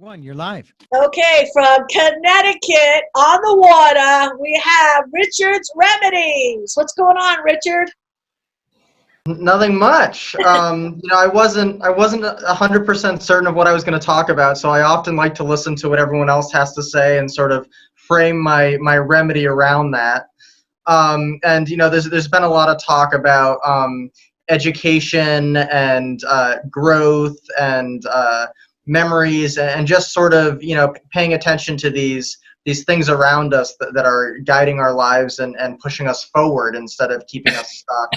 One, you're live. Okay, from Connecticut on the water, we have Richard's Remedies. What's going on, Richard? Nothing much. I wasn't 100% certain of what I was going to talk about, so I often like to listen to what everyone else has to say and sort of frame my remedy around that. There's been a lot of talk about education and growth and memories and just sort of paying attention to these things around us that are guiding our lives and pushing us forward instead of keeping us stuck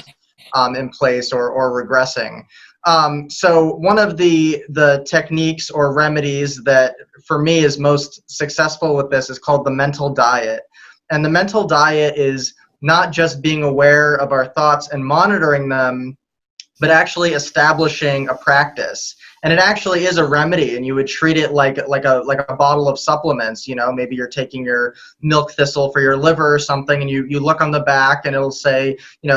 in place or regressing. So one of the techniques or remedies that for me is most successful with this is called the mental diet. And the mental diet is not just being aware of our thoughts and monitoring them, but actually establishing a practice. And it actually is a remedy, and you would treat it like a bottle of supplements. Maybe you're taking your milk thistle for your liver or something, and you look on the back and it'll say,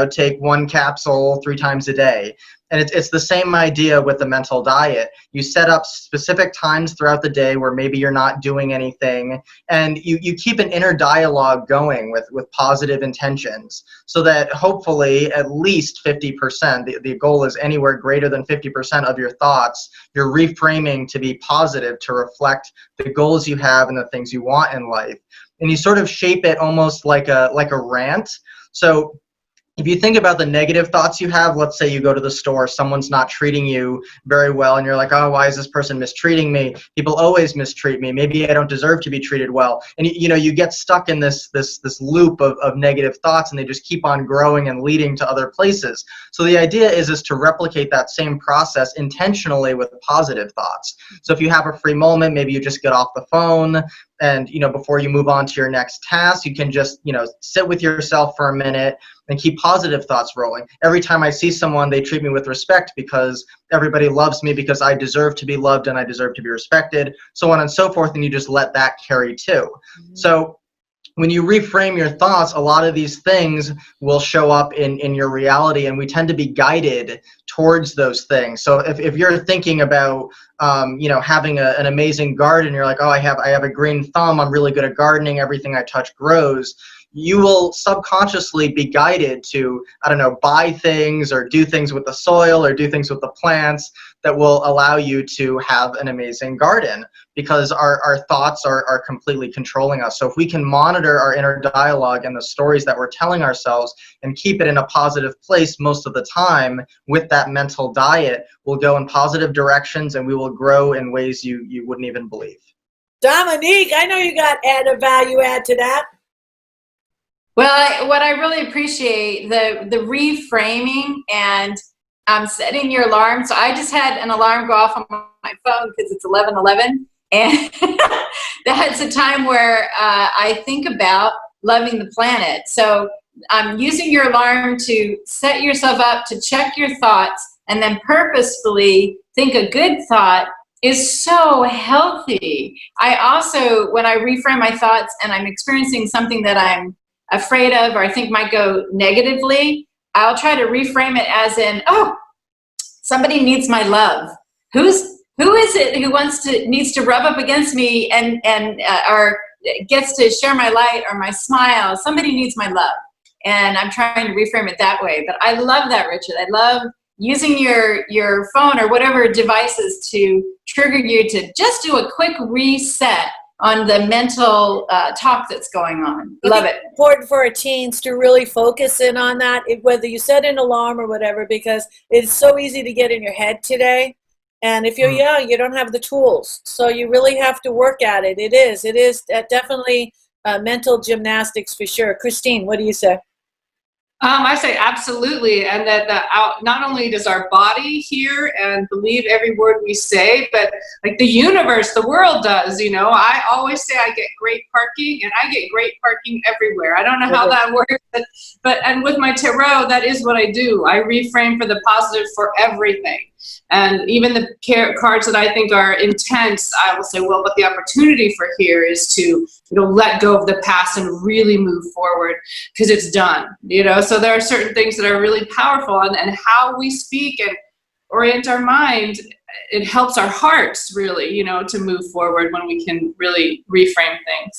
take 1 capsule 3 times a day. And it's the same idea with the mental diet. You set up specific times throughout the day where maybe you're not doing anything, and you keep an inner dialogue going with positive intentions, so that hopefully at least 50%, the goal is anywhere greater than 50% of your thoughts, you're reframing to be positive, to reflect the goals you have and the things you want in life. And you sort of shape it almost like a rant. So if you think about the negative thoughts you have, let's say you go to the store, someone's not treating you very well, and you're like, oh, why is this person mistreating me? People always mistreat me. Maybe I don't deserve to be treated well. And you get stuck in this loop of negative thoughts, and they just keep on growing and leading to other places. So the idea is to replicate that same process intentionally with positive thoughts. So if you have a free moment, maybe you just get off the phone, and before you move on to your next task, you can just sit with yourself for a minute and keep positive thoughts rolling. Every time I see someone, they treat me with respect because everybody loves me, because I deserve to be loved and I deserve to be respected, so on and so forth, and you just let that carry too. Mm-hmm. So when you reframe your thoughts, a lot of these things will show up in your reality, and we tend to be guided towards those things. So if you're thinking about having an amazing garden, you're like, oh, I have a green thumb, I'm really good at gardening, everything I touch grows. You will subconsciously be guided to, buy things or do things with the soil or do things with the plants that will allow you to have an amazing garden, because our thoughts are completely controlling us. So if we can monitor our inner dialogue and the stories that we're telling ourselves and keep it in a positive place most of the time with that mental diet, we'll go in positive directions and we will grow in ways you wouldn't even believe. Dominique, I know you got a value add to that. Well, what I really appreciate, the reframing and setting your alarm. So I just had an alarm go off on my phone because it's 11:11, and that's a time where I think about loving the planet. So using your alarm to set yourself up to check your thoughts and then purposefully think a good thought is so healthy. I also, when I reframe my thoughts and I'm experiencing something that I'm afraid of or I think might go negatively, I'll try to reframe it as in, oh, somebody needs my love. Who is it who needs to rub up against me and or gets to share my light or my smile? Somebody needs my love. And I'm trying to reframe it that way. But I love that, Richard. I love using your phone or whatever devices to trigger you to just do a quick reset on the mental talk that's going on. Love it. It's important for our teens to really focus in on that, whether you set an alarm or whatever, because it's so easy to get in your head today. And if you're young, you don't have the tools. So you really have to work at it. It is definitely mental gymnastics for sure. Christine, what do you say? I say absolutely, and that not only does our body hear and believe every word we say, but like the universe, the world does. I always say I get great parking, and I get great parking everywhere. I don't know how that works, but with my tarot, that is what I do. I reframe for the positive for everything. And even the cards that I think are intense, I will say, well, but the opportunity for here is to, let go of the past and really move forward because it's done, So there are certain things that are really powerful, and how we speak and orient our mind it helps our hearts really, you know, to move forward when we can really reframe things.